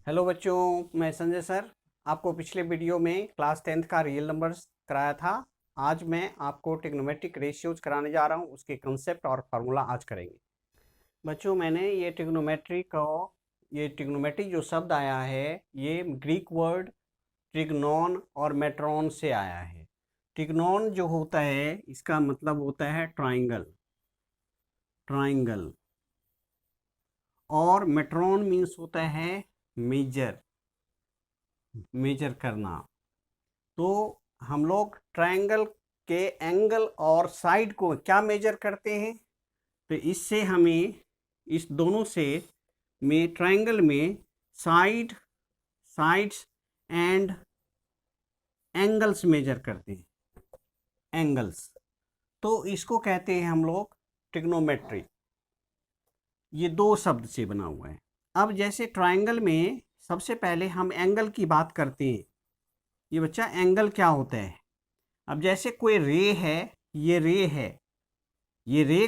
Hello बच्चों, मैं Sanjay sir. आपको पिछले वीडियो में क्लास 10th का रियल नंबर्स कराया था। आज मैं आपको ट्रिग्नोमेट्रिक रेशियोज कराने जा रहा हूँ। उसके कंसेप्ट और फार्मूला आज करेंगे। बच्चों, मैंने ये ट्रिग्नोमेट्री जो शब्द आया है, ये ग्रीक वर्ड ट्रिग्नोन और मेट्रॉन से आया है। ट्रिग्नोन जो होता है, इसका मतलब होता है ट्राइंगल ट्राइंगल और मेट्रॉन मीन्स होता है मेजर करना। तो हम लोग ट्रायंगल के एंगल और साइड को क्या मेजर करते हैं? तो इससे हमें इस दोनों से में ट्रायंगल में साइड्स एंड एंगल्स मेजर करते हैं। एंगल्स, तो इसको कहते हैं हम लोग ट्रिग्नोमेट्री। ये दो शब्द से बना हुआ है। अब जैसे ट्रायंगल में सबसे पहले हम एंगल की बात करते हैं। ये बच्चा, एंगल क्या होता है? अब जैसे कोई रे है, ये रे है, ये रे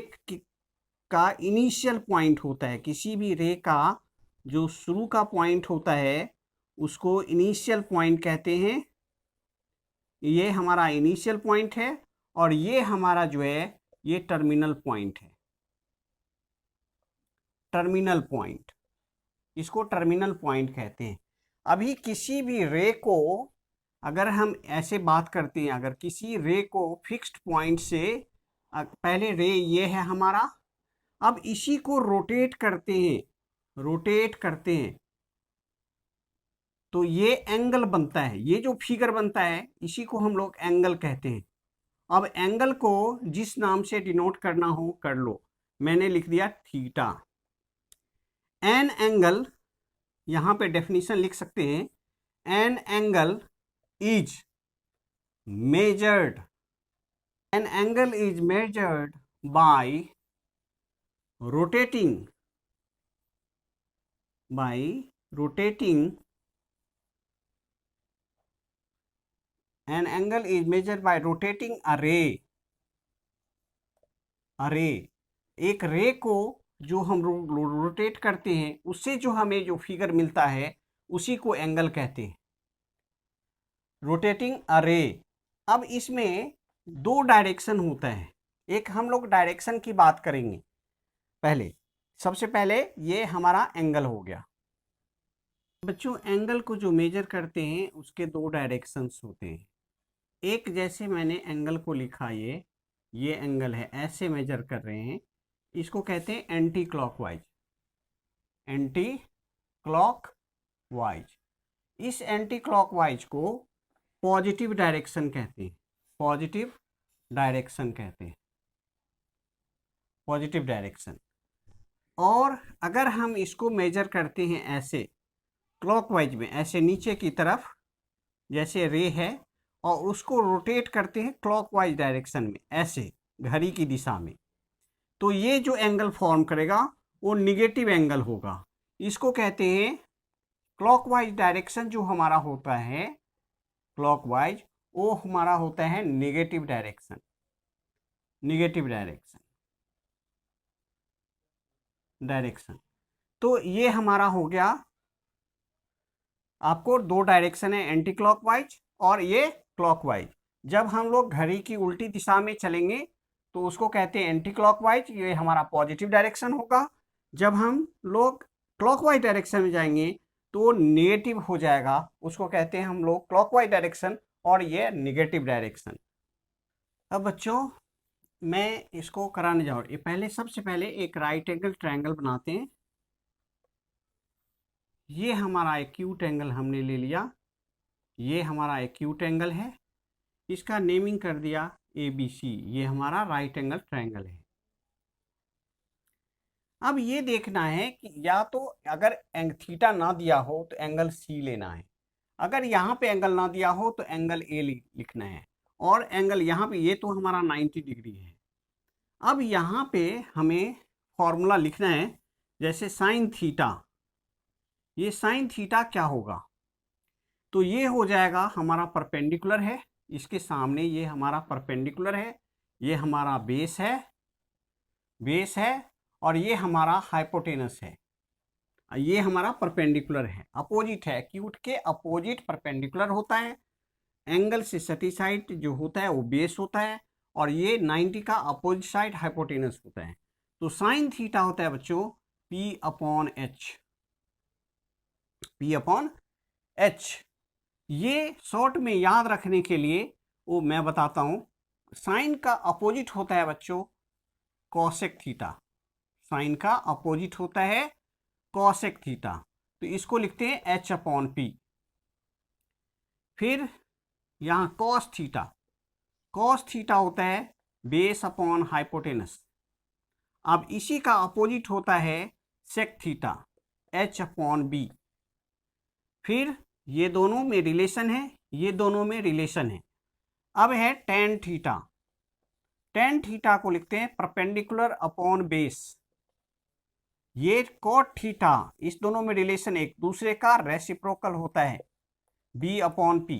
का इनिशियल पॉइंट होता है। किसी भी रे का जो शुरू का पॉइंट होता है उसको इनिशियल पॉइंट कहते हैं। ये हमारा इनिशियल पॉइंट है और ये हमारा जो है ये टर्मिनल पॉइंट है। टर्मिनल पॉइंट, इसको टर्मिनल पॉइंट कहते हैं। अभी किसी भी रे को अगर हम ऐसे बात करते हैं, अगर किसी रे को फिक्स्ड पॉइंट से पहले रे ये है हमारा, अब इसी को रोटेट करते हैं तो ये एंगल बनता है। ये जो फिगर बनता है इसी को हम लोग एंगल कहते हैं। अब एंगल को जिस नाम से डिनोट करना हो कर लो। मैंने लिख दिया थीटा। एन एंगल, यहां पे डेफिनेशन लिख सकते हैं। An angle is measured an angle is measured by rotating an angle is measured by rotating a ray। एक रे को जो हम रोटेट करते हैं उससे जो हमें जो फिगर मिलता है उसी को एंगल कहते हैं। रोटेटिंग अ रे। अब इसमें दो डायरेक्शन होता है। एक हम लोग डायरेक्शन की बात करेंगे। सबसे पहले ये हमारा एंगल हो गया। बच्चों, एंगल को जो मेजर करते हैं उसके दो डायरेक्शंस होते हैं। एक, जैसे मैंने एंगल को लिखा, ये एंगल है, ऐसे मेजर कर रहे हैं, इसको कहते हैं एंटी क्लॉकवाइज। इस एंटी क्लॉकवाइज को पॉजिटिव डायरेक्शन कहते हैं। Positive direction. और अगर हम इसको मेजर करते हैं ऐसे क्लॉकवाइज में, ऐसे नीचे की तरफ जैसे रे है, और उसको रोटेट करते हैं क्लॉकवाइज डायरेक्शन में, ऐसे घड़ी की दिशा में, तो ये जो एंगल फॉर्म करेगा वो निगेटिव एंगल होगा। इसको कहते हैं क्लॉकवाइज डायरेक्शन। जो हमारा होता है क्लॉकवाइज, वो हमारा होता है निगेटिव डायरेक्शन। तो ये हमारा हो गया। आपको दो डायरेक्शन है, एंटी क्लॉकवाइज और ये क्लॉकवाइज। जब हम लोग घड़ी की उल्टी दिशा में चलेंगे तो उसको कहते हैं एंटी क्लॉकवाइज, ये हमारा पॉजिटिव डायरेक्शन होगा। जब हम लोग क्लॉकवाइज डायरेक्शन में जाएंगे तो नेगेटिव हो जाएगा, उसको कहते हैं हम लोग क्लॉकवाइज डायरेक्शन और ये निगेटिव डायरेक्शन। अब बच्चों, मैं इसको कराने जा रहा हूँ। सबसे पहले एक राइट एंगल ट्रायंगल बनाते हैं। ये हमारा एक्यूट एंगल हमने ले लिया, ये हमारा एक्यूट एंगल है, इसका नेमिंग कर दिया ABC। ये हमारा राइट एंगल ट्रायंगल है। अब ये देखना है कि या तो अगर थीटा ना दिया हो तो एंगल C लेना है, अगर यहाँ पे एंगल ना दिया हो तो एंगल A लिखना है, और एंगल यहाँ पे ये तो हमारा 90 डिग्री है। अब यहाँ पे हमें फॉर्मूला लिखना है, जैसे साइन थीटा। ये साइन थीटा क्या होगा? तो ये हो जाएगा हमारा परपेंडिकुलर है, इसके सामने ये हमारा परपेंडिकुलर है, ये हमारा बेस है और ये हमारा हाइपोटेनस है। ये हमारा परपेंडिकुलर है, अपोजिट है, एक्यूट के अपोजिट परपेंडिकुलर होता है। एंगल से सटी साइड जो होता है वो बेस होता है, और ये 90 का अपोजिट साइड हाइपोटेनस होता है। तो साइन थीटा होता है बच्चों P upon H, P upon H. ये शॉर्ट में याद रखने के लिए वो मैं बताता हूं, साइन का अपोजिट होता है बच्चों कॉसेक थीटा, साइन का अपोजिट होता है कॉसेक थीटा, तो इसको लिखते हैं H अपॉन P। फिर यहां कॉस थीटा, कॉस थीटा होता है बेस अपॉन हाइपोटेनस। अब इसी का अपोजिट होता है sec theta, H upon B। फिर ये दोनों में रिलेशन है, ये दोनों में रिलेशन है। अब है टेन थीटा, टेन थीटा को लिखते हैं परपेंडिकुलर अपॉन बेस। ये कॉट थीटा, इस दोनों में रिलेशन एक दूसरे का रेसिप्रोकल होता है B अपॉन P।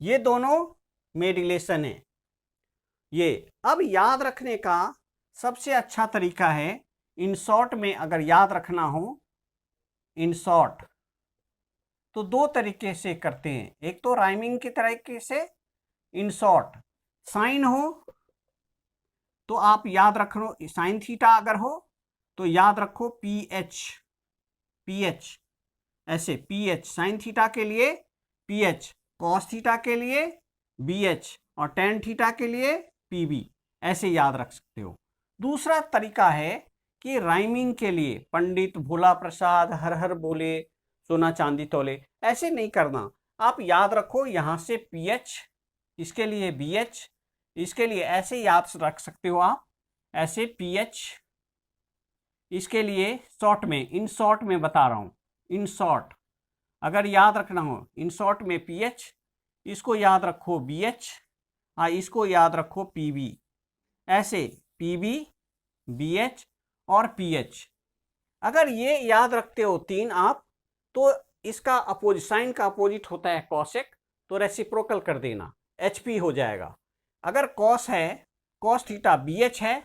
ये दोनों में रिलेशन है ये। अब याद रखने का सबसे अच्छा तरीका है, इन शॉर्ट में अगर याद रखना हो इन शॉर्ट, तो दो तरीके से करते हैं। एक तो राइमिंग के तरीके से, इन शॉर्ट साइन हो तो आप याद रख लो, साइन थीटा अगर हो तो याद रखो PH, PH ऐसे, PH साइन थीटा के लिए PH, कॉस थीटा के लिए BH, और टेन थीटा के लिए PB, ऐसे याद रख सकते हो। दूसरा तरीका है कि राइमिंग के लिए पंडित भोला प्रसाद हर हर बोले सोना चांदी तोले, ऐसे नहीं करना। आप याद रखो यहां से PH, इसके लिए BH, इसके लिए ऐसे याद रख सकते हो आप, ऐसे PH, इसके लिए शॉर्ट में, इन शॉर्ट में बता रहा हूं, इन शॉर्ट अगर याद रखना हो, इन शॉर्ट में PH, इसको याद रखो BH, इसको याद रखो PB, ऐसे PB, BH और PH। अगर ये याद रखते हो तीन आप, तो इसका अपोजिट, साइन का अपोजिट होता है कॉसेक, तो रेसिप्रोकल कर देना, HP हो जाएगा। अगर कॉस है, कॉस थीटा BH है,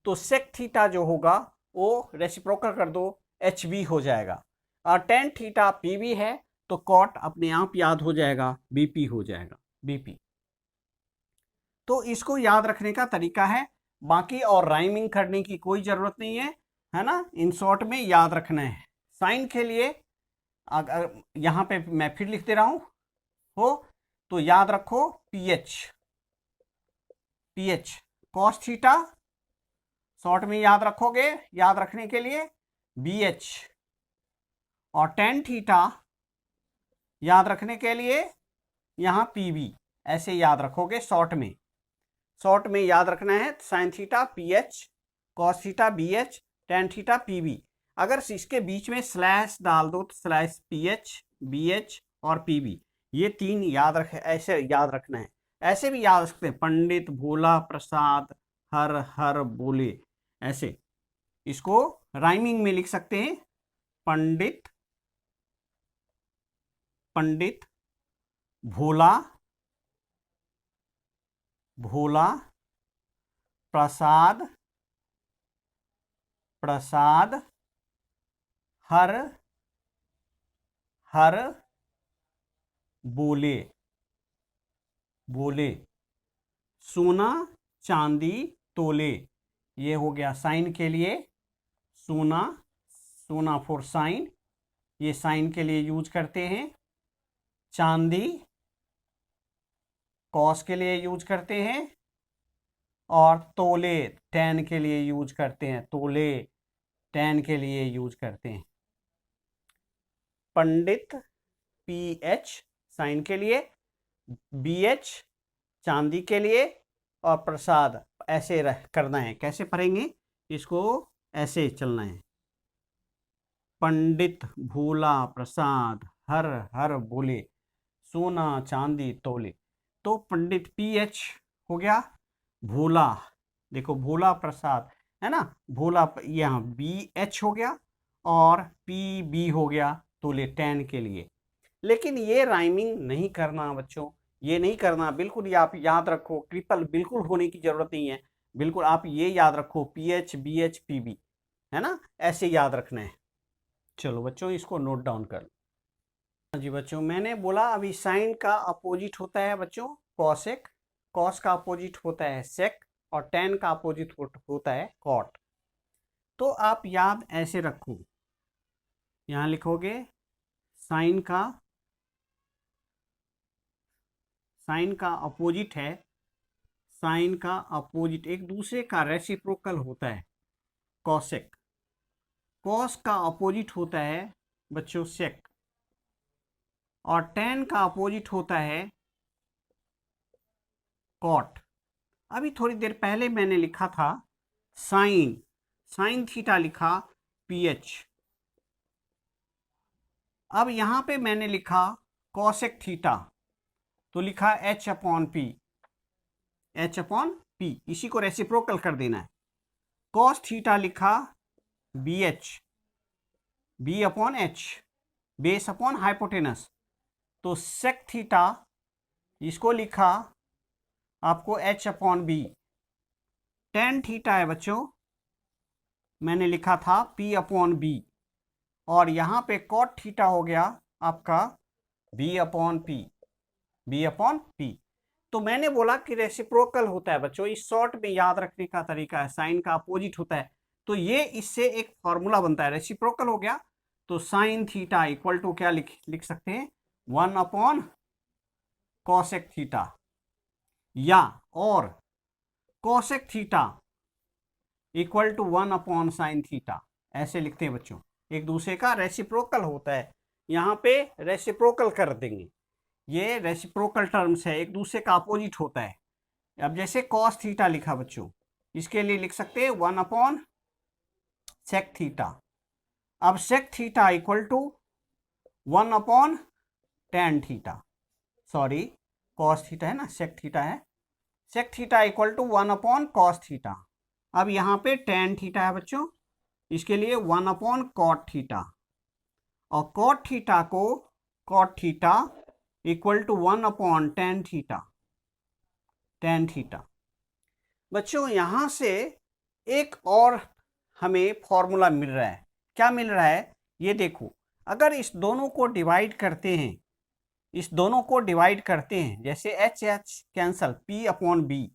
तो सेक थीटा जो होगा वो रेसिप्रोकल कर दो, HB हो जाएगा। और टेन थीटा PB है तो कॉट अपने आप याद हो जाएगा, BP हो जाएगा, BP। तो इसको याद रखने का तरीका है, बाकी और राइमिंग करने की कोई जरूरत नहीं है ना। इन शॉर्ट में याद रखना है। साइन के लिए अगर यहां पे मैं फिर लिख दे रहा हूं हो, तो याद रखो PH, PH cos theta, short में याद रखोगे, याद रखने के लिए BH, और टेन थीटा याद रखने के लिए यहां PB, ऐसे याद रखोगे शॉर्ट में। शॉर्ट में याद रखना है sine theta PH, cos theta BH, tan theta PB। अगर इसके बीच में स्लैश डाल दो तो स्लैश PH, BH और PB, ये तीन याद रखे, ऐसे याद रखना है। ऐसे भी याद रखते हैं पंडित भोला प्रसाद हर हर बोले, ऐसे इसको राइमिंग में लिख सकते हैं, पंडित, पंडित भोला, भोला प्रसाद, प्रसाद हर हर बोले, बोले सोना चांदी तोले। ये हो गया साइन के लिए, सोना, सोना फॉर साइन, ये साइन के लिए यूज करते हैं। चांदी कॉस के लिए यूज करते हैं, और तोले टेन के लिए यूज करते हैं, तोले टेन के लिए यूज करते हैं। पंडित PH साइन के लिए, BH चांदी के लिए, और प्रसाद ऐसे करना है। कैसे पढ़ेंगे इसको, ऐसे चलना है, पंडित भोला प्रसाद हर हर बोले सोना चांदी तोले। तो पंडित PH हो गया, भोला, देखो भोला प्रसाद है ना, भोला यहाँ BH हो गया, और PB हो गया तोले टेन के लिए। लेकिन ये राइमिंग नहीं करना बच्चों, ये नहीं करना बिल्कुल। ये आप याद रखो, ट्रिपल बिल्कुल होने की जरूरत नहीं है, बिल्कुल आप ये याद रखो PH, BH, PB, है ना, ऐसे याद रखना है। चलो बच्चों इसको नोट डाउन कर लो। जी बच्चों मैंने बोला अभी साइन का अपोजिट होता है बच्चों कॉसेक, कॉस का अपोजिट होता है सेक, और टेन का अपोजिट होता है कॉट। तो आप याद ऐसे रखो, यहाँ लिखोगे साइन का अपोजिट है, साइन का अपोजिट एक दूसरे का रेसिप्रोकल होता है कॉसेक, कॉस का अपोजिट होता है बच्चों सेक, और टेन का अपोजिट होता है कॉट। अभी थोड़ी देर पहले मैंने लिखा था साइन, साइन थीटा लिखा पीएच। अब यहां पे मैंने लिखा कॉसेक थीटा, तो लिखा H upon P, H upon P, इसी को रेसिप्रोकल कर देना है। कॉस थीटा लिखा B H, B upon H, base upon hypotenuse, तो सेक थीटा इसको लिखा आपको H upon B. Tan theta है बच्चों, मैंने लिखा था पी अपॉन बी, और यहां पे कॉट थीटा हो गया आपका B upon P, B upon P. तो मैंने बोला कि रेसिप्रोकल होता है बच्चों, इस शॉर्ट में याद रखने का तरीका है, साइन का अपोजिट होता है, तो ये इससे एक फॉर्मूला बनता है, रेसिप्रोकल हो गया तो साइन थीटा इक्वल टू क्या लिख सकते हैं, 1 अपॉन कॉसेक थीटा, या और cosec theta equal to 1 upon sine theta, ऐसे लिखते हैं बच्चों। एक दूसरे का रेसिप्रोकल होता है, यहाँ पे रेसिप्रोकल कर देंगे, ये रेसिप्रोकल टर्म्स है, एक दूसरे का अपोजिट होता है। अब जैसे कॉस थीटा लिखा बच्चों, इसके लिए लिख सकते हैं 1 अपॉन सेक थीटा। अब sec theta equal to 1 upon tan theta, sorry cos theta है ना, सेक थीटा है, sec theta equal to 1 upon cos theta. अब यहाँ पे टेन थीटा है बच्चों, इसके लिए 1 अपॉन कॉट थीटा, और कॉट थीटा को cot theta equal to 1 upon tan theta, tan theta. बच्चों यहां से एक और हमें फॉर्मूला मिल रहा है, क्या मिल रहा है ये देखो, अगर इस दोनों को डिवाइड करते हैं, इस दोनों को डिवाइड करते हैं, जैसे H H cancel, P upon B,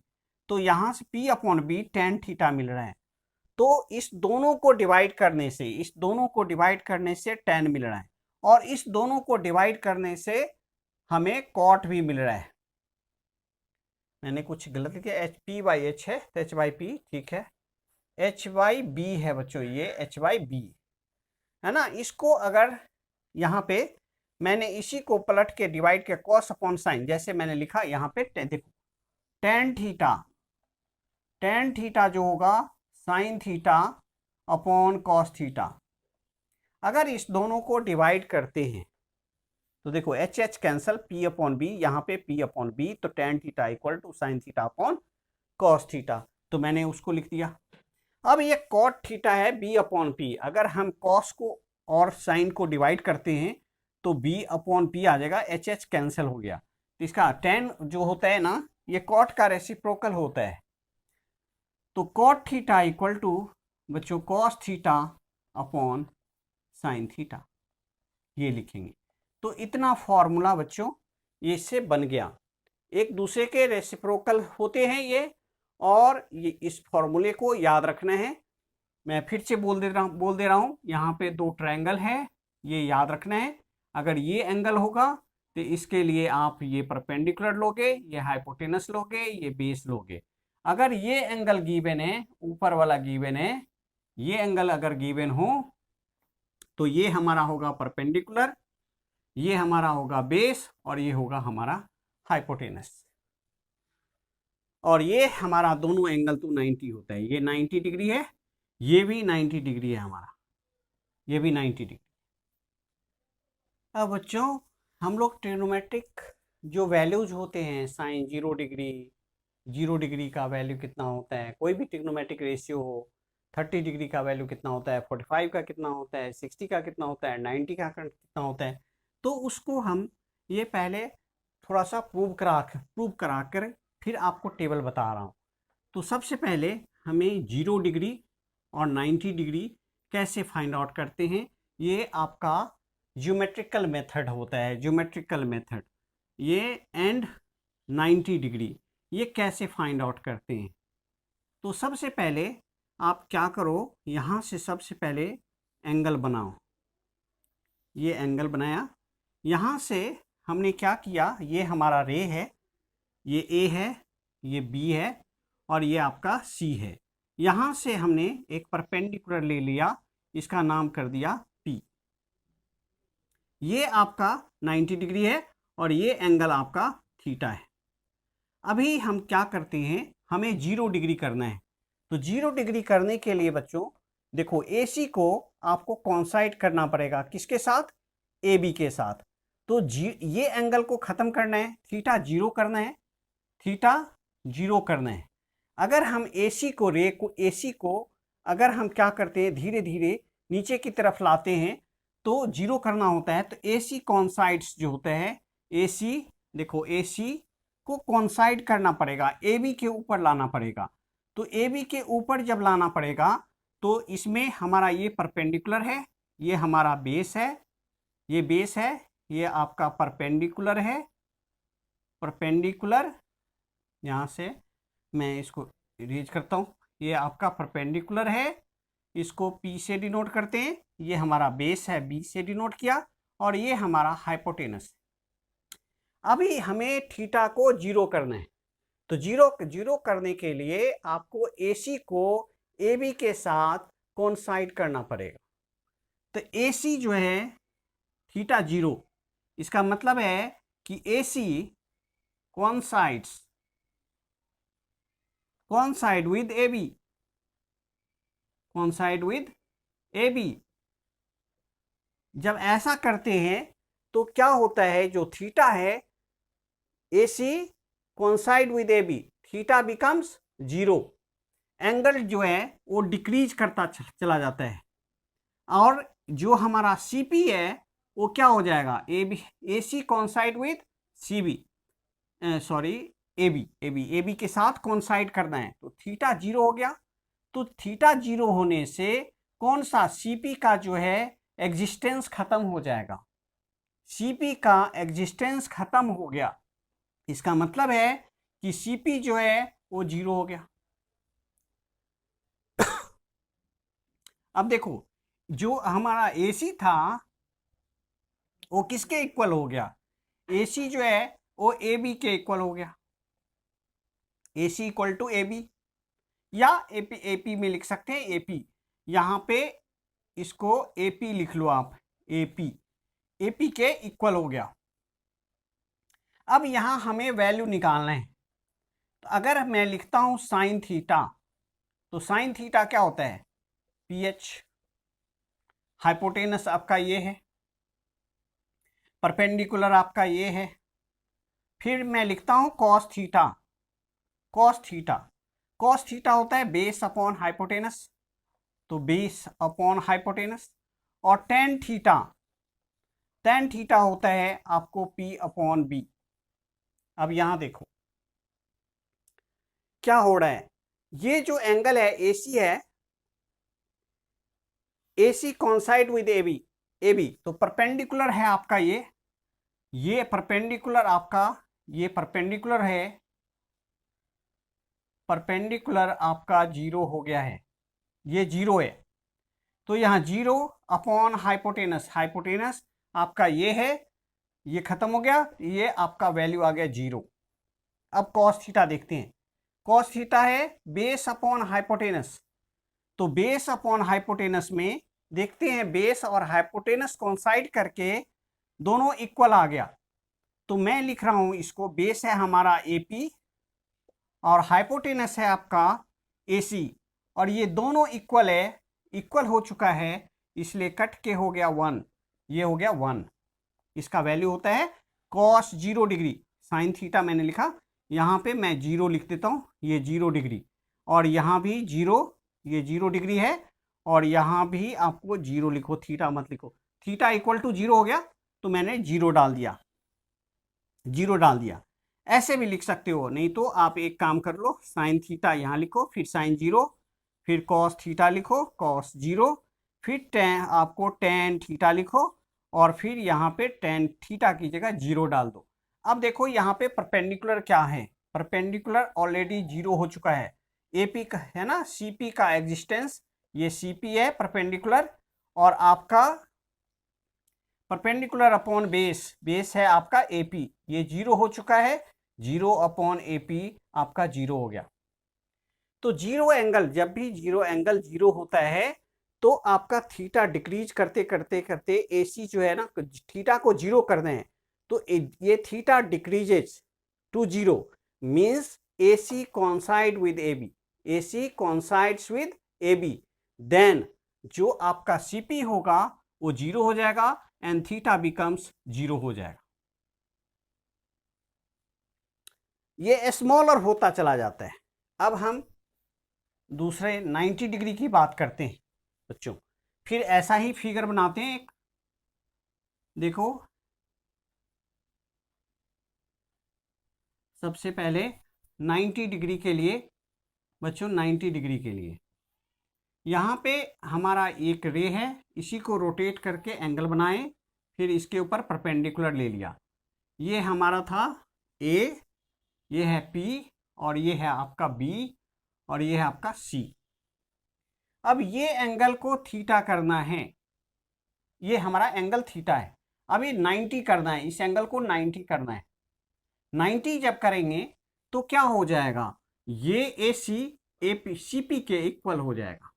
तो यहां से P upon B tan theta मिल रहा है, तो इस दोनों को डिवाइड करने से, इस दोनों को डिवाइड करने से टेन मिल रहा है, और इस दोनों को डिवाइड करने से हमें कॉट भी मिल रहा है। मैंने कुछ गलत लिखा, एच पी बाई एच है तो एच बाई पी, ठीक है, एच बाई बी है बच्चों, ये एच बाई बी है ना। इसको अगर यहाँ पे मैंने इसी को पलट के डिवाइड किया कॉस अपॉन साइन, जैसे मैंने लिखा यहाँ पे देखो टेन थीटा, टेन थीटा जो होगा sine theta upon cos theta. अगर इस दोनों को डिवाइड करते हैं तो देखो H H cancel, P upon B, यहाँ पे पी अपॉन बी, तो tan theta equal to sine theta upon cos theta, तो मैंने उसको लिख दिया। अब ये कॉट थीटा है बी अपॉन पी, अगर हम कॉस को और साइन को डिवाइड करते हैं तो बी अपॉन पी आ जाएगा, एच एच कैंसिल हो गया, तो इसका टेन जो होता है ना, ये कॉट का रेसिप्रोकल होता है, तो कॉट थीटा इक्वल टू बच्चों cos theta upon sine theta, ये लिखेंगे। तो इतना फॉर्मूला बच्चों ये इससे बन गया, एक दूसरे के रेसिप्रोकल होते हैं ये, और ये इस फॉर्मूले को याद रखना है। मैं फिर से बोल दे रहा हूँ, यहाँ पे दो ट्रायंगल है, ये याद रखना है। अगर ये एंगल होगा तो इसके लिए आप ये परपेंडिकुलर लोगे, ये हाइपोटेनस लोगे, ये बेस लोगे। अगर ये एंगल गिवन है, ऊपर वाला गिवन है, ये एंगल अगर गिवन हो तो ये हमारा होगा परपेंडिकुलर, ये हमारा होगा बेस, और ये होगा हमारा हाइपोटेनस, और ये हमारा दोनों एंगल तो 90 होता है, ये 90 डिग्री है, ये भी 90 डिग्री है हमारा, ये भी 90 डिग्री। अब बच्चों हम लोग ट्रिग्नोमेट्रिक जो वैल्यूज होते हैं, साइन 0 डिग्री, 0 डिग्री का वैल्यू कितना होता है, कोई भी ट्रिग्नोमेट्रिक रेशियो हो, 30 डिग्री का वैल्यू कितना होता है, 45 का कितना होता है, 60 का कितना होता है, 90 का कितना होता है, तो उसको हम ये पहले थोड़ा सा प्रूव करा कर फिर आपको टेबल बता रहा हूँ। तो सबसे पहले हमें 0 डिग्री और 90 डिग्री कैसे फाइंड आउट करते हैं, ये आपका ज्योमेट्रिकल मेथड होता है, ज्योमेट्रिकल मेथड। ये एंड 90 डिग्री, ये कैसे फाइंड आउट करते हैं। तो सबसे पहले आप क्या करो, यहाँ से सबसे पहले एंगल बनाओ। ये एंगल बनाया, यहाँ से हमने क्या किया, ये हमारा रे है, ये ए है, ये बी है और ये आपका सी है। यहाँ से हमने एक परपेंडिकुलर ले लिया, इसका नाम कर दिया पी। ये आपका 90 डिग्री है और ये एंगल आपका थीटा है। अभी हम क्या करते हैं, हमें 0 डिग्री करना है। तो 0 डिग्री करने के लिए बच्चों देखो, AC को आपको कॉन्साइड करना पड़ेगा, किसके साथ, AB के साथ। तो ये एंगल को ख़त्म करना है, थीटा 0 करना है, थीटा 0 करना है। अगर हम AC को अगर हम क्या करते हैं, धीरे धीरे नीचे की तरफ लाते हैं तो 0 करना होता है। तो AC कॉन्साइड्स जो होते हैं, AC देखो, AC को कॉन्साइड करना पड़ेगा, AB के ऊपर लाना पड़ेगा। तो AB के ऊपर जब लाना पड़ेगा तो इसमें हमारा ये परपेंडिकुलर है, ये हमारा बेस है, ये बेस है, ये आपका परपेंडिकुलर है, परपेंडिकुलर। यहाँ से मैं इसको इरेज करता हूँ, ये आपका परपेंडिकुलर है, इसको P से डिनोट करते हैं। ये हमारा बेस है, B से डिनोट किया, और ये हमारा हाइपोटेनस। अभी हमें थीटा को 0 करना है। तो 0 करने के लिए आपको AC को AB के साथ कोइंसाइड करना पड़ेगा। तो AC जो है थीटा 0, इसका मतलब है कि AC coincide with AB, coincide with AB। जब ऐसा करते हैं तो क्या होता है, जो थीटा है, AC coincide with AB, theta becomes 0। Angle जो है वो डिक्रीज करता चला जाता है, और जो हमारा CP है वो क्या हो जाएगा, AC coincide with CB, sorry AB के साथ कोइंसाइड करना है। तो थीटा 0 हो गया। तो थीटा 0 होने से कौन सा, CP का जो है एग्जिस्टेंस खत्म हो जाएगा, CP का एग्जिस्टेंस खत्म हो गया। इसका मतलब है कि CP जो है वो 0 हो गया। अब देखो, जो हमारा AC था वो किसके इक्वल हो गया, AC जो है वो AB के इक्वल हो गया, AC इक्वल टू AB, या AP में लिख सकते हैं AP। यहाँ पे इसको AP लिख लो आप, AP के इक्वल हो गया। अब यहाँ हमें वैल्यू निकालना है। तो अगर मैं लिखता हूँ साइन थीटा, तो साइन थीटा क्या होता है, PH। हाइपोटेनस आपका ये है, परपेंडिकुलर आपका ये है। फिर मैं लिखता हूँ कॉस थीटा, कॉस थीटा होता है बेस अपॉन हाइपोटेनस, तो बेस अपॉन हाइपोटेनस। और टेन थीटा होता है आपको P अपॉन B। अब यहां देखो क्या हो रहा है, ये जो एंगल है AC है, AC कोइंसाइड विद AB, तो परपेंडिकुलर है आपका ये परपेंडिकुलर आपका, ये परपेंडिकुलर है, परपेंडिकुलर आपका 0 हो गया है, ये 0 है। तो यहाँ 0 अपॉन हाइपोटेनस आपका ये है, ये खत्म हो गया, ये आपका वैल्यू आ गया 0। अब कॉस थीटा देखते हैं, कॉस थीटा है बेस अपॉन हाइपोटेनस। तो बेस अपॉन हाइपोटेनस में देखते हैं, बेस और हाइपोटेनस कोइंसाइड करके दोनों इक्वल आ गया। तो मैं लिख रहा हूं इसको, बेस है हमारा AP और हाइपोटेनस है आपका AC, और ये दोनों इक्वल है, इक्वल हो चुका है, इसलिए कट के हो गया 1, ये हो गया 1। इसका वैल्यू होता है कॉस 0 डिग्री। साइन थीटा मैंने लिखा, यहाँ पे मैं 0 लिख देता हूँ, ये 0 डिग्री, और यहाँ भी 0, ये 0 डिग्री है, और यहाँ भी आपको 0 लिखो, थीटा मत लिखो। थीटा इक्वल टू 0 हो गया, तो मैंने 0 डाल दिया, 0 डाल दिया। ऐसे भी लिख सकते हो, नहीं तो आप एक काम कर लो, साइन थीटा यहाँ लिखो, फिर साइन 0, फिर कॉस थीटा लिखो, कॉस 0, फिर टेन आपको टेन थीटा लिखो और फिर यहाँ पे टेन थीटा की जगह 0 डाल दो। अब देखो यहाँ पे परपेंडिकुलर क्या है, परपेंडिकुलर ऑलरेडी 0 हो चुका है। एपी का है ना, सीपी का एग्जिस्टेंस, ये सीपी है परपेंडिकुलर, और आपका परपेंडिकुलर अपॉन बेस, बेस है आपका एपी, ये 0 हो चुका है। 0 अपॉन एपी आपका 0 हो गया। तो जीरो एंगल, जब भी जीरो एंगल 0 होता है तो आपका थीटा डिक्रीज करते करते करते एसी जो है ना, थीटा को 0 कर दें तो ये theta decreases to 0, means AC coincide with AB, AC coincides with AB, then जो आपका CP होगा वो 0 हो जाएगा एंड थीटा बिकम्स 0 हो जाएगा। ये स्मॉलर होता चला जाता है। अब हम दूसरे 90 डिग्री की बात करते हैं बच्चों। फिर ऐसा ही फिगर बनाते हैं एक, देखो सबसे पहले 90 डिग्री के लिए बच्चों, 90 डिग्री के लिए यहाँ पे हमारा एक रे है, इसी को रोटेट करके एंगल बनाए, फिर इसके ऊपर परपेंडिकुलर ले लिया। ये हमारा था A, ये है P, और ये है आपका B, और ये है आपका C। अब ये एंगल को थीटा करना है, ये हमारा एंगल थीटा है। अब ये 90 करना है, इस एंगल को 90 करना है। 90 जब करेंगे तो क्या हो जाएगा, ये AC AP CP के इक्वल हो जाएगा,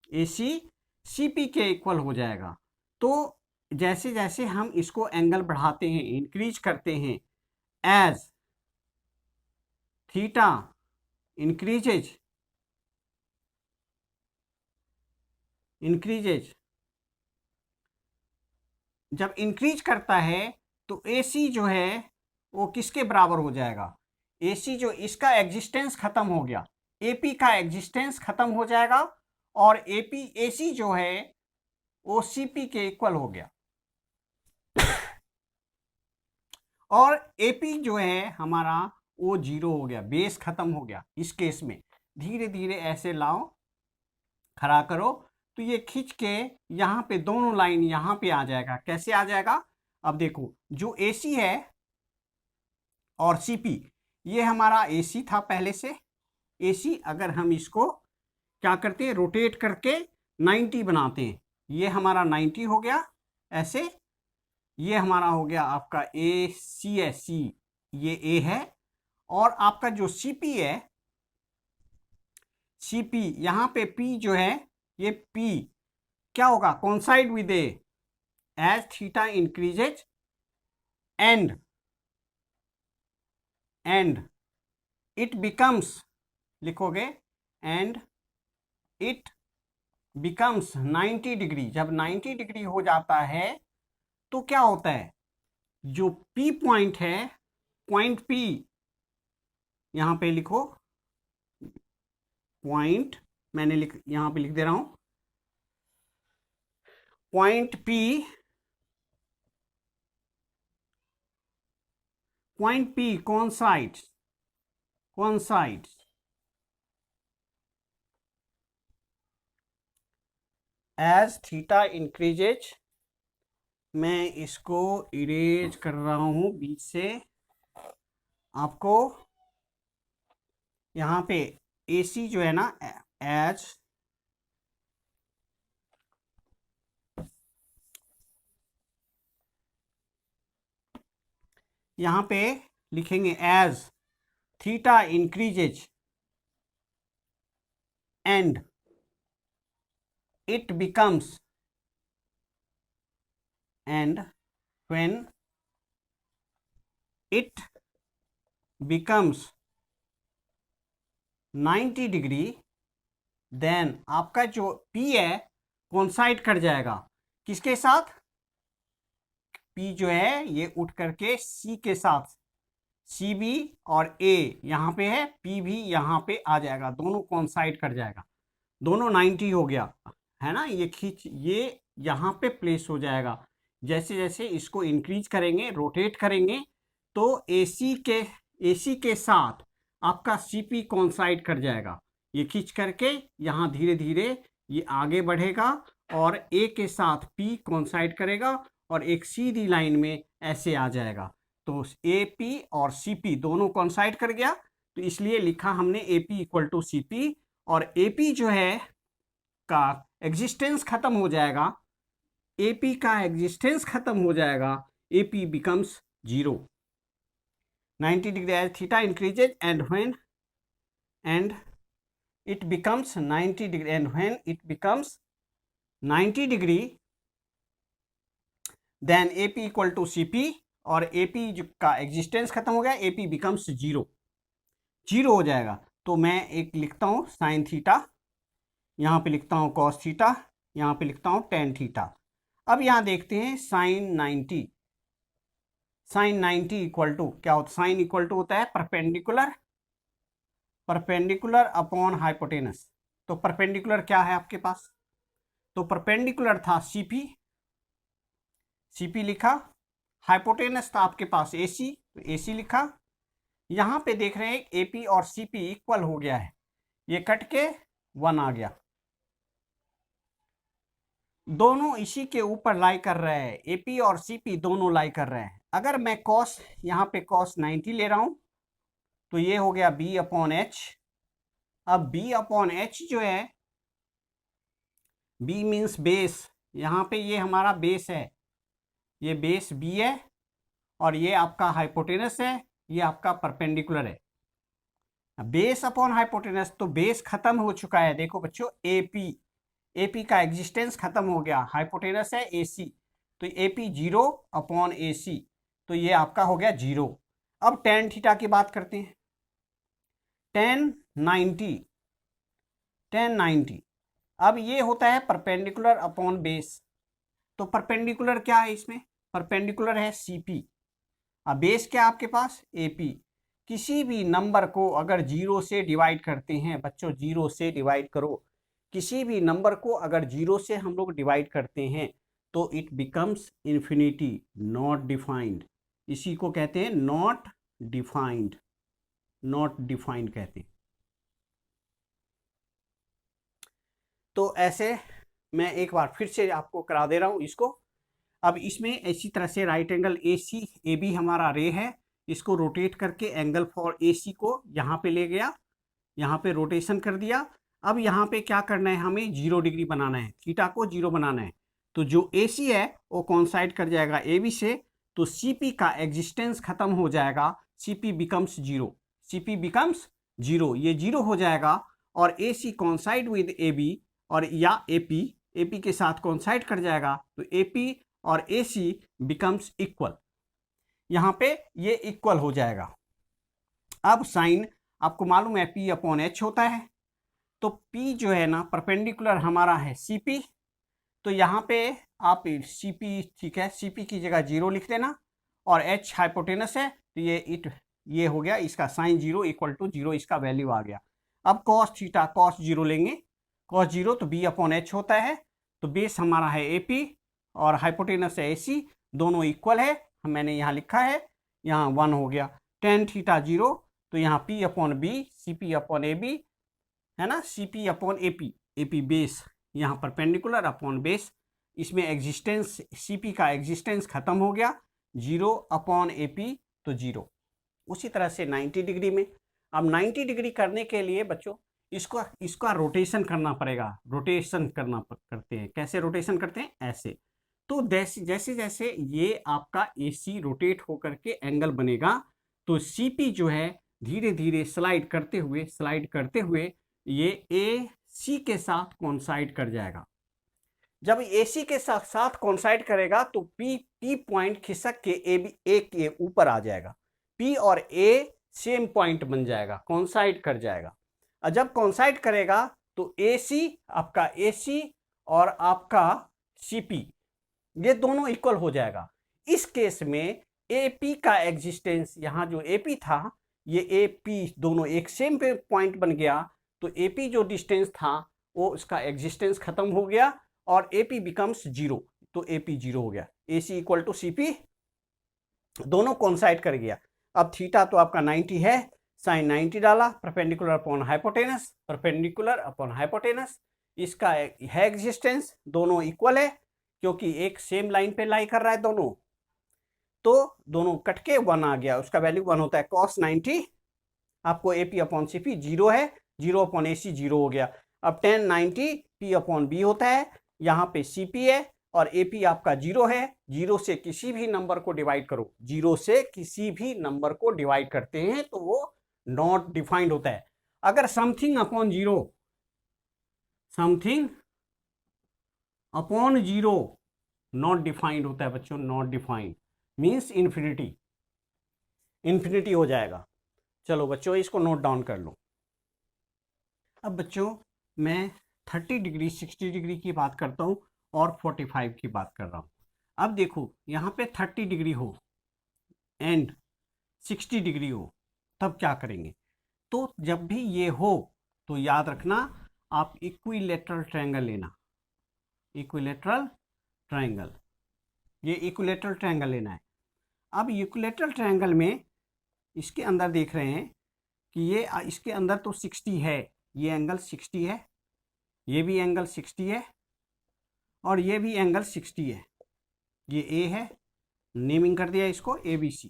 AC CP के इक्वल हो जाएगा। तो जैसे जैसे हम इसको एंगल बढ़ाते हैं, इंक्रीज करते हैं, एज थीटा इंक्रीजेज जब इंक्रीज करता है तो AC जो है वो किसके बराबर हो जाएगा, AC जो इसका एग्जिस्टेंस खत्म हो गया, AP का एग्जिस्टेंस खत्म हो जाएगा, और AC जो है वो CP के इक्वल हो गया। और AP जो है हमारा वो 0 हो गया, बेस खत्म हो गया। इस केस में धीरे धीरे ऐसे लाओ, खड़ा करो, तो ये खींच के यहाँ पे दोनों लाइन यहाँ पे आ जाएगा। कैसे आ जाएगा, अब देखो जो AC है और CP, ये हमारा AC था पहले से। AC अगर हम इसको क्या करते हैं, रोटेट करके 90 बनाते हैं, ये हमारा 90 हो गया ऐसे। ये हमारा हो गया आपका AC है, C ये A है, और आपका जो CP है, CP यहाँ पे P जो है, ये P क्या होगा, coincide with A as theta increases and it becomes, लिखोगे एंड इट बिकम्स 90 डिग्री। जब 90 डिग्री हो जाता है तो क्या होता है, जो P पॉइंट है, पॉइंट P यहां पे लिखो, पॉइंट मैंने यहां पे लिख दे रहा हूं, point P coincides as theta increases. मैं इसको इरेज कर रहा हूं बीच से, आपको यहाँ पे AC जो है ना, एज यहाँ पे लिखेंगे as theta increases and it becomes, and when it becomes 90 degree, then आपका जो P है कोइंसाइड कर जाएगा किसके साथ, P जो है ये उठ करके C के साथ, CB और A यहाँ पे है, P भी यहाँ पे आ जाएगा, दोनों कोइंसाइड कर जाएगा, दोनों 90 हो गया है ना। ये खींच, ये यहाँ पे प्लेस हो जाएगा। जैसे जैसे इसको इंक्रीज करेंगे, रोटेट करेंगे, तो AC के साथ आपका CP कोइंसाइड कर जाएगा। ये खींच करके यहाँ धीरे धीरे ये आगे बढ़ेगा और ए के साथ पी कोइंसाइड करेगा और एक सीधी लाइन में ऐसे आ जाएगा। तो ए पी और सी पी दोनों कोइंसाइड कर गया, तो इसलिए लिखा हमने A P equal to C P. और ए पी जो है का एग्जिस्टेंस खत्म हो जाएगा, ए पी का एग्जिस्टेंस खत्म हो जाएगा, A P becomes 0। 90 degree as theta increases and when it becomes 90 degree, and when it becomes 90 degree then AP equal to CP, और AP का एग्जिस्टेंस खत्म हो गया, AP becomes 0 हो जाएगा। तो मैं एक लिखता हूँ साइन थीटा, यहाँ पे लिखता हूँ कॉस थीटा, यहाँ पे लिखता हूँ टेन थीटा। अब यहाँ देखते हैं साइन 90 इक्वल टू क्या होता है? साइन इक्वल टू होता है परपेंडिकुलर अपॉन हाइपोटेनस। तो परपेंडिकुलर क्या है आपके पास? तो परपेंडिकुलर था सीपी लिखा, हाइपोटेनस था आपके पास एसी, तो एसी लिखा। यहां पे देख रहे हैं एपी और सीपी इक्वल हो गया है, ये कट के 1 आ गया, दोनों इसी के ऊपर लाई कर रहे हैं, एपी और सीपी दोनों लाई कर रहे हैं। अगर मैं कॉस यहाँ पे कॉस 90 ले रहा हूं तो ये हो गया बी अपॉन एच। अब बी अपॉन एच जो है, बी मीन्स बेस, यहाँ पे ये हमारा बेस है, ये बेस बी है और ये आपका हाइपोटेनस है, ये आपका परपेंडिकुलर है। बेस अपॉन हाइपोटेनस, तो बेस खत्म हो चुका है, देखो बच्चों एपी का एग्जिस्टेंस खत्म हो गया, हाइपोटेनस है एसी, तो एपी 0 अपॉन एसी, तो ये आपका हो गया 0। अब टेन थीटा की बात करते हैं। टेन 90, अब ये होता है परपेंडिकुलर अपॉन बेस। तो परपेंडिकुलर क्या है इसमें? परपेंडिकुलर है सीपी, अब बेस क्या आपके पास? एपी। किसी भी नंबर को अगर 0 से डिवाइड करते हैं बच्चों, 0 से डिवाइड करो, किसी भी नंबर को अगर 0 से हम लोग डिवाइड करते हैं तो it becomes infinity, not defined. इसी को कहते हैं नॉट डिफाइंड कहते हैं। तो ऐसे मैं एक बार फिर से आपको करा दे रहा हूं इसको। अब इसमें इसी तरह से राइट एंगल AC AB हमारा रे है, इसको रोटेट करके एंगल फॉर AC को यहाँ पे ले गया, यहाँ पे रोटेशन कर दिया। अब यहाँ पे क्या करना है, हमें 0 डिग्री बनाना है, थीटा को 0 बनाना है। तो जो AC है वो कॉन्साइड कर जाएगा AB से, तो CP का एग्जिस्टेंस खत्म हो जाएगा, CP बिकम्स 0, ये 0 हो जाएगा। और AC कॉन्साइड विद AB और या AP के साथ कॉन्साइड कर जाएगा, तो AP और AC बिकम्स इक्वल, यहाँ पे ये इक्वल हो जाएगा। अब साइन आपको मालूम है P अपॉन H होता है, तो P जो है ना परपेंडिकुलर हमारा है CP, तो यहाँ पे आप CP, ठीक है, CP की जगह 0 लिख देना, और H हाइपोटेनस है, तो ये हो गया इसका साइन 0 इक्वल टू 0, इसका वैल्यू आ गया। अब कॉस थीटा कॉस 0 लेंगे, कॉस 0 तो B अपॉन H होता है, तो बेस हमारा है AP और हाइपोटेनस है AC, दोनों इक्वल है, मैंने यहाँ लिखा है, यहाँ 1 हो गया। टेन थीटा 0, तो यहाँ P upon B, CP upon AB है ना, CP अपॉन AP बेस, यहाँ परपेंडिकुलर अपॉन बेस, इसमें एग्जिस्टेंस CP का एग्जिस्टेंस खत्म हो गया, 0 अपॉन AP तो 0। उसी तरह से 90 डिग्री में, अब 90 डिग्री करने के लिए बच्चों इसका रोटेशन करना पड़ेगा, करते हैं। कैसे रोटेशन करते हैं? ऐसे। तो जैसे जैसे ये आपका AC रोटेट होकर के एंगल बनेगा, तो CP जो है धीरे धीरे स्लाइड करते हुए ये AC के साथ कॉन्साइड कर जाएगा। जब AC के साथ कॉन्साइड करेगा तो P पॉइंट खिसक के A के ऊपर आ जाएगा, P और A सेम पॉइंट बन जाएगा, कॉन्साइड कर जाएगा। और जब कॉन्साइड करेगा तो आपका AC और आपका CP ये दोनों इक्वल हो जाएगा। इस केस में AP का एग्जिस्टेंस, यहाँ जो AP था, ये AP दोनों एक सेम पे पॉइंट बन गया, तो AP जो डिस्टेंस था वो उसका एग्जिस्टेंस खत्म हो गया और AP बिकम्स 0, तो AP 0 हो गया। AC इक्वल टू CP, दोनों कॉन्साइड कर गया। अब थीटा तो आपका 90 है, साइन 90 डाला, परपेंडिकुलर अपॉन हाइपोटेनस, इसका है एग्जिस्टेंस, दोनों इक्वल है क्योंकि एक सेम लाइन पे लाई कर रहा है दोनों, तो दोनों कट के 1 आ गया, उसका वैल्यू 1 होता है। cos 90 आपको AP अपॉन CP 0 है, 0 अपॉन AC 0 हो गया। अब tan 90 P अपॉन B होता है, यहाँ पे CP है और AP आपका 0 है। 0 से किसी भी नंबर को डिवाइड करो, 0 से किसी भी नंबर को डिवाइड करते हैं तो वो नॉट डिफाइंड होता है। अगर something upon 0, something upon 0 not defined होता है बच्चों, not defined means infinity, infinity हो जाएगा। चलो बच्चों इसको नोट डाउन कर लो। अब बच्चों मैं 30 डिग्री 60 डिग्री की बात करता हूँ और 45 की बात कर रहा हूँ। अब देखो यहाँ पे 30 डिग्री हो एंड 60 डिग्री हो, तब क्या करेंगे? तो जब भी ये हो तो याद रखना आप इक्विलेटरल ट्रायंगल लेना, इक्विलेटरल ट्रायंगल, ये इक्विलेटरल ट्रायंगल लेना है। अब इक्विलेटरल ट्रायंगल में इसके अंदर देख रहे हैं कि ये इसके अंदर तो 60 है, ये एंगल 60 है, ये भी एंगल 60 है और ये भी एंगल 60 है। ये A है, नेमिंग कर दिया इसको ABC।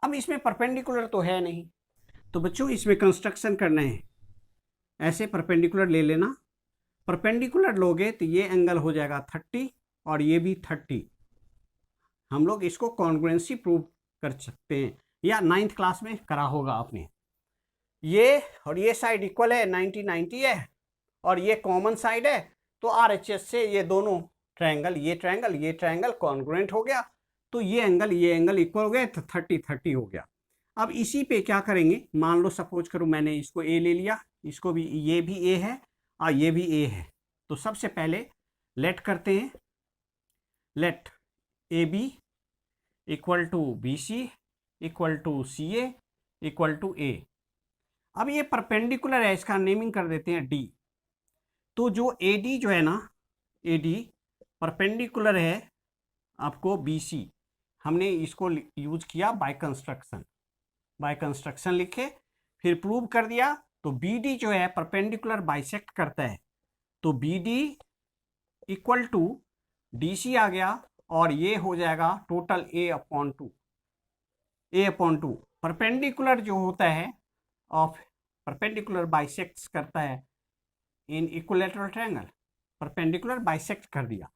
अब इसमें परपेंडिकुलर तो है नहीं, तो बच्चों इसमें कंस्ट्रक्शन करना है। ऐसे परपेंडिकुलर ले लेना, परपेंडिकुलर लोगे तो ये एंगल हो जाएगा 30 और ये भी 30। हम लोग इसको कॉन्ग्रुएंसी प्रूव कर सकते हैं, या 9th क्लास में करा होगा आपने। ये और ये साइड इक्वल है, 90 90 है और ये कॉमन साइड है, तो RHS से ये दोनों ट्रायंगल, ये ट्रायंगल ये ट्रायंगल कॉन्ग्रुएंट हो गया, तो ये एंगल इक्वल हो गए, तो 30 30 हो गया। अब इसी पे क्या करेंगे, मान लो सपोज करो मैंने इसको A ले लिया, इसको भी, ये भी A है और ये भी A है, तो सबसे पहले लेट करते हैं, let AB equal to BC equal to CA equal to A। अब ये परपेंडिकुलर है, इसका नेमिंग कर देते हैं D। तो जो AD जो है ना, AD परपेंडिकुलर है आपको BC, हमने इसको यूज किया बाय कंस्ट्रक्शन, बाय कंस्ट्रक्शन लिखे फिर प्रूव कर दिया। तो BD जो है परपेंडिकुलर बाइसेक्ट करता है, तो BD इक्वल टू DC आ गया और ये हो जाएगा total A upon 2, A upon 2। Perpendicular जो होता है ऑफ परपेंडिकुलर बाइसेक्ट करता है इन इक्विलेटरल ट्रायंगल, परपेंडिकुलर बाइसेक्ट कर दिया,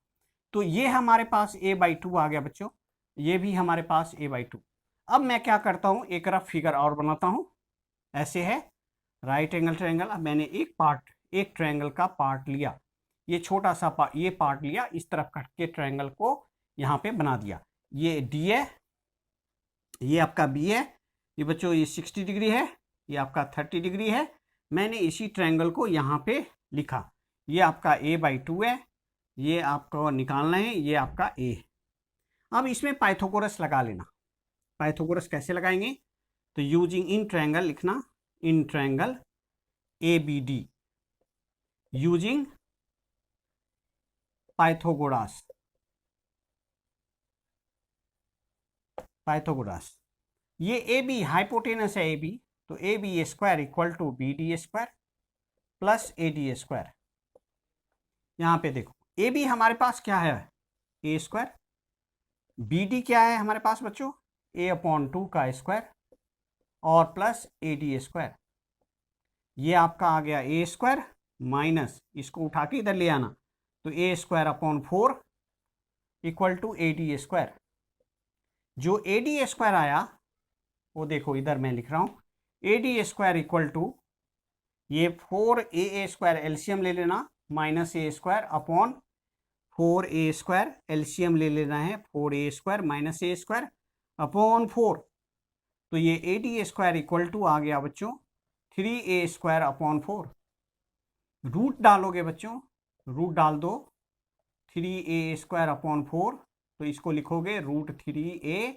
तो ये हमारे पास A/2 आ गया बच्चों, ये भी हमारे पास A/2। अब मैं क्या करता हूँ, एक रफ फिगर और बनाता हूँ। ऐसे है राइट एंगल ट्रायंगल, अब मैंने एक ट्रायंगल का पार्ट लिया, ये छोटा सा पार्ट, ये पार्ट लिया, इस तरफ कट के ट्रायंगल को यहाँ पे बना दिया। ये D है, ये आपका B है, ये बच्चों ये 60 डिग्री है, ये आपका 30 डिग्री है। मैंने इसी ट्रायंगल को यहाँ पे लिखा, ये आपका A/2 है, ये आपको निकालना है, ये आपका A है। अब इसमें पाइथागोरस लगा लेना। पाइथागोरस कैसे लगाएंगे, तो यूजिंग इन ट्रायंगल लिखना, in triangle ABD using Pythagoras, Pythagoras. ये AB हाइपोटेनस है AB, तो AB square equal to BD square plus AD square. यहाँ पे देखो AB हमारे पास क्या है, A स्क्वायर, BD क्या है हमारे पास बच्चों, A अपॉन 2 का स्क्वायर और प्लस AD स्क्वायर। ये आपका आ गया A स्क्वायर माइनस, इसको उठा के इधर ले आना, तो A square upon 4 equal to AD square. जो AD स्क्वायर आया वो देखो इधर मैं लिख रहा हूँ, AD स्क्वायर इक्वल टू ये 4AA स्क्वायर एलसीएम ले लेना, minus A square upon 4A square LCM ले लेना है, 4A square minus A square upon 4, तो ये AD स्क्वायर इक्वल टू आ गया बच्चों 3A स्क्वायर अपॉन 4। रूट डालोगे बच्चों, रूट डाल दो 3A स्क्वायर अपॉन 4, तो इसको लिखोगे root 3A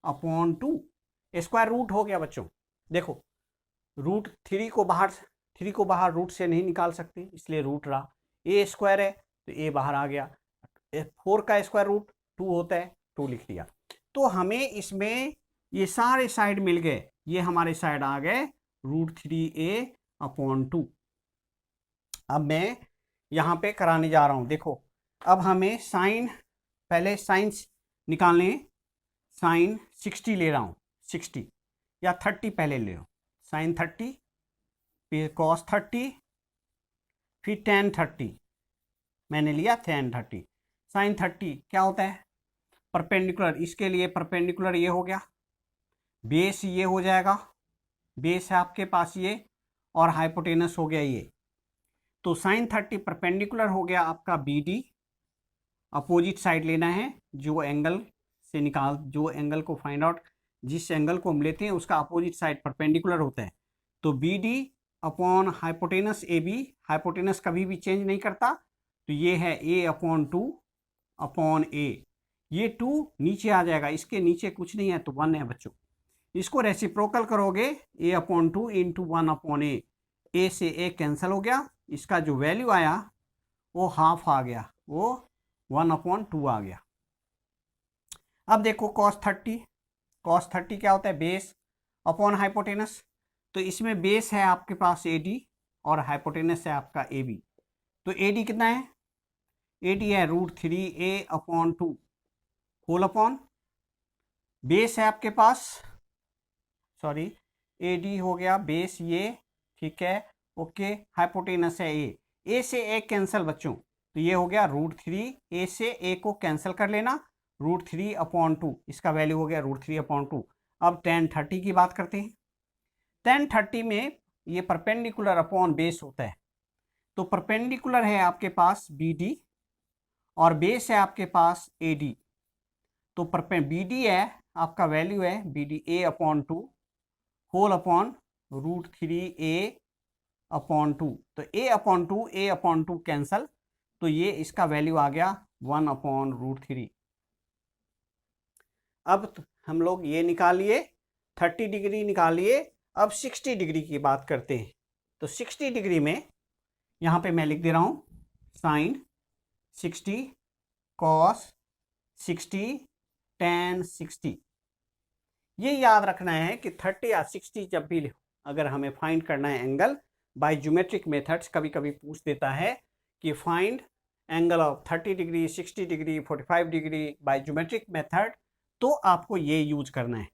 upon 2। Square root हो गया बच्चों, देखो रूट 3 को बाहर रूट से नहीं निकाल सकते, इसलिए रूट रहा। A स्क्वायर है तो A बाहर आ गया, 4 का स्क्वायर रूट 2 होता है, 2 लिख लिया। तो हमें इसमें ये सारे साइड मिल गए, ये हमारे साइड आ गए रूट 3A अपॉन 2। अब मैं यहाँ पे कराने जा रहा हूँ। देखो अब हमें साइन, पहले साइन निकालने, साइन 60 ले रहा हूँ, 60 या 30 पहले ले लो, साइन 30 फिर कॉस 30 फिर टेन 30, मैंने लिया टेन 30। साइन 30 क्या होता है? परपेंडिकुलर, इसके लिए परपेंडिकुलर ये हो गया, बेस ये हो जाएगा, बेस है आपके पास ये, और हाइपोटेनस हो गया ये। तो साइन 30 परपेंडिकुलर हो गया आपका बी डी, अपोजिट साइड लेना है, जो एंगल से निकाल, जो एंगल को फाइंड आउट, जिस एंगल को हम लेते हैं उसका अपोजिट साइड परपेंडिकुलर होता है। तो B D upon hypotenuse A B, hypotenuse कभी भी चेंज नहीं करता, तो ये है ए अपॉन 2 अपॉन ए, ये 2 नीचे आ जाएगा, इसके नीचे कुछ नहीं है तो 1 है बच्चों। इसको रेसिप्रोकल करोगे, ए अपॉन 2 इंटू 1 अपॉन ए से ए कैंसिल हो गया, इसका जो वैल्यू आया वो हाफ आ गया, वो 1 अपॉन 2 आ गया। अब देखो कॉस 30, कॉस 30 क्या होता है? Base upon hypotenuse. तो इसमें बेस है आपके पास ए डी और हाइपोटेनस है आपका ए बी। तो ए डी कितना है? ए डी है √3 A upon 2 whole upon, base है आपके पास, सॉरी ए डी हो गया बेस ये, ठीक है ओके, हाइपोटेनस है ए से ए कैंसिल बच्चों, तो ये हो गया √3, ए से ए को कैंसिल कर लेना, √3 अपॉन 2, इसका वैल्यू हो गया √3 अपॉन 2। अब tan 30 की बात करते हैं। tan 30 में ये परपेंडिकुलर अपॉन बेस होता है, तो परपेंडिकुलर है आपके पास बी डी और बेस है आपके पास ए डी। तो बी डी है आपका वैल्यू है B D A upon 2 whole upon √3 A upon 2। तो ए अपॉन 2 कैंसल, तो ये इसका वैल्यू आ गया 1 अपॉन √3। अब हम लोग ये निकाल लिए, 30 डिग्री निकाल लिए। अब 60 डिग्री की बात करते हैं। तो 60 डिग्री में यहाँ पे मैं लिख दे रहा हूँ साइन 60 कॉस 60 tan 60। ये याद रखना है कि 30 या 60 जब भी अगर हमें फाइंड करना है एंगल बाय ज्योमेट्रिक मेथड्स, कभी कभी पूछ देता है कि find angle of 30 degree 60 degree 45 degree by geometric method, तो आपको ये यूज करना है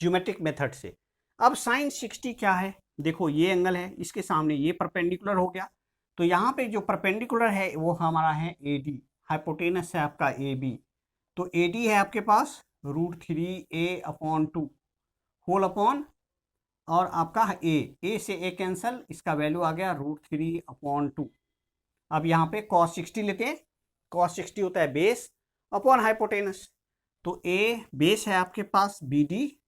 ज्योमेट्रिक मेथड से। अब साइन 60 क्या है? देखो ये एंगल है, इसके सामने ये परपेंडिकुलर हो गया, तो यहाँ पे जो परपेंडिकुलर है वो हमारा है ए डी, हाइपोटेनस है आपका ए बी। तो ए डी है आपके पास √3 ए अपॉन 2 होल अपॉन, और आपका ए से ए कैंसल, इसका वैल्यू आ गया √3 अपॉन 2। अब यहाँ पे cos 60 लेते हैं, cos 60 होता है बेस अपॉन हाइपोटेनस। तो ए बेस है आपके पास बी डी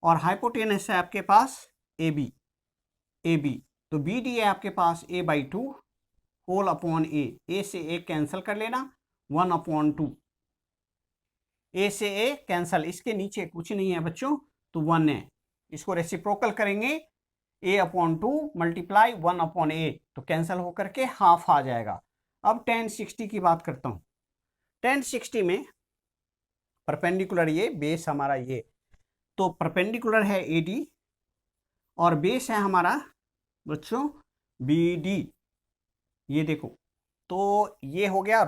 और हाइपोटेनस है आपके पास ए बी। तो बी डी है आपके पास a/2 होल अपॉन ए से ए कैंसिल कर लेना, 1 अपॉन 2, ए से ए कैंसिल, इसके नीचे कुछ नहीं है बच्चों तो 1 है। इसको रेसिप्रोकल करेंगे, a अपॉन 2 मल्टीप्लाई 1 अपॉन ए, तो कैंसिल होकर के हाफ आ जाएगा। अब tan 60 की बात करता हूँ। tan 60 में परपेंडिकुलर ये, बेस हमारा ये, तो परपेंडिकुलर है ए डी और बेस है हमारा बच्चों बी डी। ये देखो, तो ये हो गया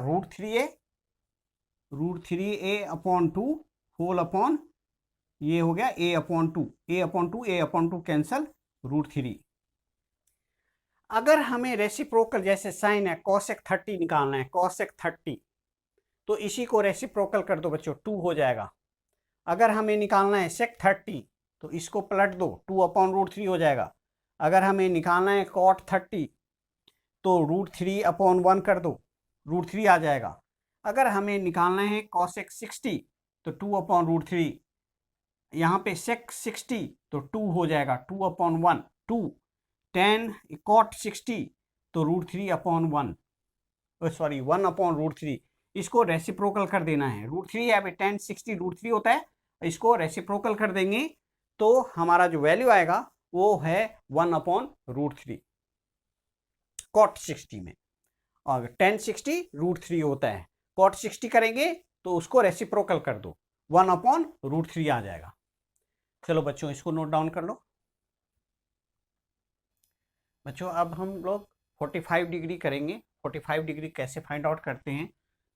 √3 ए अपॉन 2 होल अपॉन, ये हो गया a अपॉन 2 कैंसल √3। अगर हमें रेसिप्रोकल, जैसे साइन है cosec 30 निकालना है, cosec 30, तो इसी को रेसिप्रोकल कर दो बच्चों, 2 हो जाएगा। अगर हमें निकालना है sec 30, तो इसको पलट दो, 2 अपॉन √3 हो जाएगा। अगर हमें निकालना है cot 30, तो √3 अपॉन 1 कर दो, √3 आ जाएगा। अगर हमें निकालना है cosec 60, तो 2 अपॉन √3, यहाँ पे sec 60 तो 2 हो जाएगा, 2 अपॉन 1 2, tan cot 60 तो √3 अपॉन 1, सॉरी 1 अपॉन √3, इसको रेसिप्रोकल कर देना है। √3 है, tan 60 √3 होता है, इसको रेसिप्रोकल कर देंगे तो हमारा जो वैल्यू आएगा वो है 1 अपॉन √3 cot 60 में, और tan 60 √3 होता है, cot 60 करेंगे तो उसको रेसिप्रोकल कर दो, 1 अपॉन √3 आ जाएगा। चलो बच्चों इसको नोट डाउन कर लो। बच्चों अब हम लोग 45 डिग्री करेंगे। 45 डिग्री कैसे फाइंड आउट करते हैं?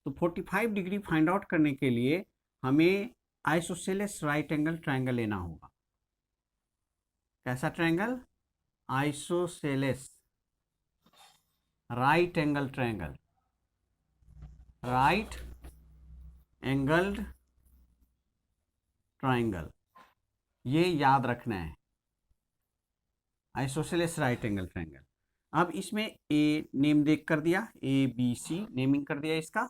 तो 45 डिग्री फाइंड आउट करने के लिए हमें आइसोसेलेस राइट एंगल ट्रायंगल लेना होगा। कैसा triangle? Isosceles right angle triangle, right angled triangle, ये याद रखना है, आइसोसेलेस राइट एंगल ट्रायंगल। अब इसमें ए नेम देख कर दिया, ए बी सी नेमिंग कर दिया इसका।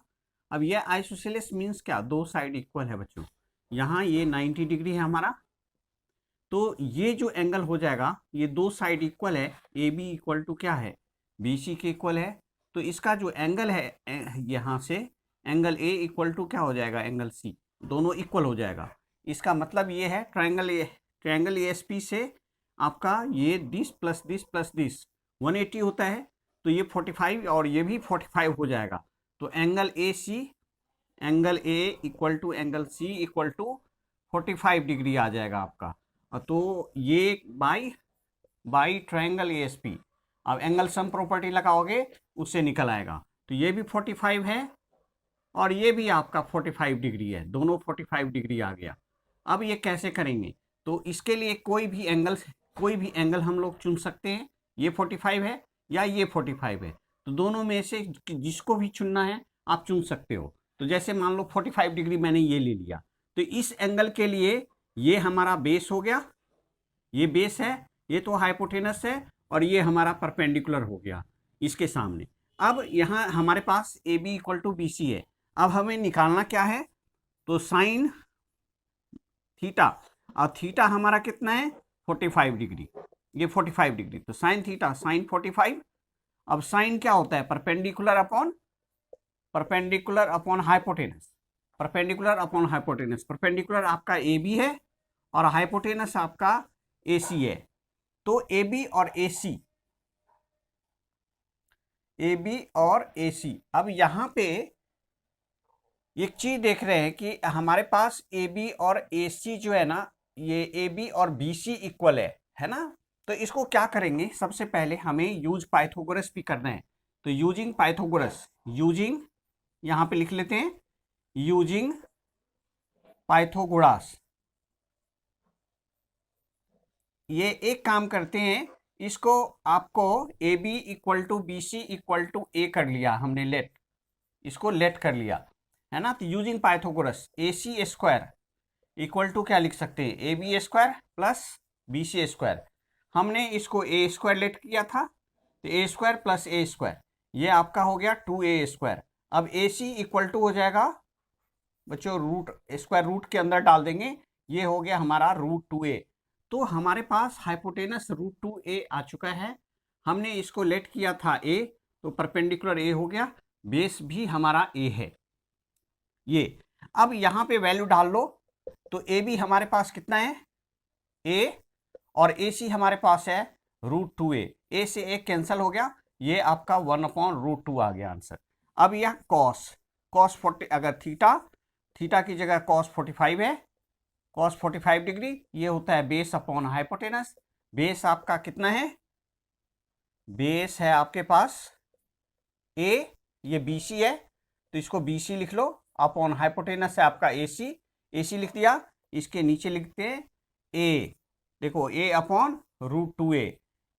अब ये आइसोसेलेस मीन्स क्या? दो साइड इक्वल है बच्चों। यहाँ ये 90 डिग्री है हमारा, तो ये जो एंगल हो जाएगा, ये दो साइड इक्वल है, ए बी इक्वल टू क्या है? बी सी के इक्वल है। तो इसका जो एंगल है यहाँ से, एंगल ए इक्वल टू क्या हो जाएगा? एंगल सी, दोनों इक्वल हो जाएगा। इसका मतलब ये है ट्रायंगल ए एस पी से आपका ये this plus this plus this 180 होता है, तो ये 45 और ये भी 45 हो जाएगा। तो angle A C, angle A equal to angle C equal to 45 degree आ जाएगा आपका। तो ये by triangle A S P. अब एंगल सम प्रॉपर्टी लगाओगे, उससे निकल आएगा। तो ये भी 45 है और ये भी आपका 45 डिग्री है, दोनों 45 डिग्री आ गया। अब ये कैसे करेंगे? तो इसके लिए कोई भी एंगल हम लोग चुन सकते हैं। ये 45 है या ये 45 है, तो दोनों में से जिसको भी चुनना है आप चुन सकते हो। तो जैसे मान लो 45 डिग्री मैंने ये ले लिया, तो इस एंगल के लिए ये हमारा बेस हो गया, ये बेस है, ये तो हाइपोटेनस है, और ये हमारा परपेंडिकुलर हो गया इसके सामने। अब यहाँ हमारे पास A B equal to B C है। अब हमें निकालना क्या है? तो साइन थीटा, और थीटा हमारा कितना है? 45 डिग्री, ये 45 डिग्री, तो साइन थीटा साइन 45। अब साइन क्या होता है? Perpendicular upon hypotenuse, perpendicular upon hypotenuse. Perpendicular आपका ए बी है और हाइपोटेनस आपका ए सी है। तो ए बी और ए सी, अब यहाँ पे एक चीज देख रहे हैं कि हमारे पास ए बी और ए सी जो है ना, ये ए बी और बी सी इक्वल है ना। तो इसको क्या करेंगे? सबसे पहले हमें यूज पाइथागोरस भी करना है। तो यूजिंग पाइथागोरस, यहाँ पे लिख लेते हैं, यूजिंग पाइथागोरस। ये एक काम करते हैं, इसको आपको A B equal to B C equal to A कर लिया हमने, इसको लेट कर लिया है ना। तो using Pythagoras A C square equal to क्या लिख सकते हैं? A B square plus B C square. हमने इसको ए स्क्वायर लेट किया था, तो A square plus A square, ये आपका हो गया 2a स्क्वायर। अब ए सी इक्वल टू हो जाएगा बच्चों, रूट स्क्वायर रूट के अंदर डाल देंगे, ये हो गया हमारा √2a। तो हमारे पास हाइपोटेनस √2a आ चुका है। हमने इसको लेट किया था a, तो परपेंडिकुलर a हो गया, बेस भी हमारा a है ये। अब यहाँ पे वैल्यू डाल लो, तो a भी हमारे पास कितना है? a, और ए सी हमारे पास है √2a। a से a कैंसिल हो गया, ये आपका 1/√2 आ गया आंसर। अब यह cos 40, अगर थीटा की जगह cos 45 है, cos 45 डिग्री, ये होता है बेस अपॉन हाइपोटेनस। बेस आपका कितना है? बेस है आपके पास a, ये BC है, तो इसको BC लिख लो, अपॉन हाइपोटेनस है आपका AC लिख दिया। इसके नीचे लिखते हैं a, देखो a अपॉन √2a,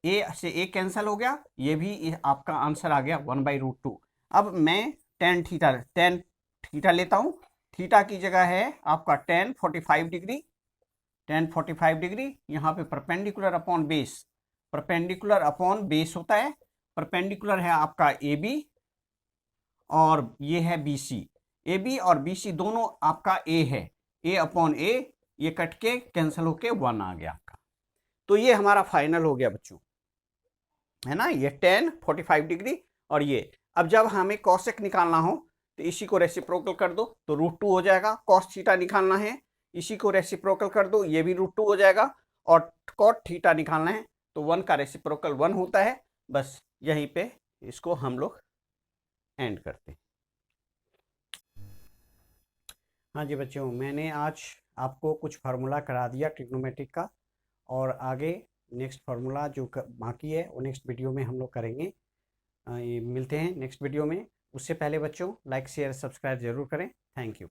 a से a कैंसिल हो गया, ये भी आपका आंसर आ गया 1/√2। अब मैं tan थीटा लेता हूँ। थीटा की जगह है आपका tan 45 डिग्री, यहाँ पे परपेंडिकुलर अपॉन बेस होता है। परपेंडिकुलर है आपका ए बी और ये है बी सी। ए बी और बी सी दोनों आपका ए है, ए अपॉन ए, ये कट के कैंसिल होके 1 आ गया आपका। तो ये हमारा फाइनल हो गया बच्चों, है ना, ये tan 45 डिग्री। और ये अब जब हमें कॉसेक निकालना हो, तो इसी को रेसिप्रोकल कर दो, तो √2 हो जाएगा। कॉस थीटा निकालना है, इसी को रेसिप्रोकल कर दो, ये भी √2 हो जाएगा। और कॉट थीटा निकालना है, तो 1 का रेसिप्रोकल 1 होता है। बस यहीं पे इसको हम लोग एंड करते हैं। हाँ जी बच्चों, मैंने आज आपको कुछ फार्मूला करा दिया ट्रिग्नोमेट्रिक का, और आगे नेक्स्ट फार्मूला जो बाकी है वो नेक्स्ट वीडियो में हम लोग करेंगे। ये मिलते हैं नेक्स्ट वीडियो में। उससे पहले बच्चों लाइक शेयर सब्सक्राइब ज़रूर करें। Thank you.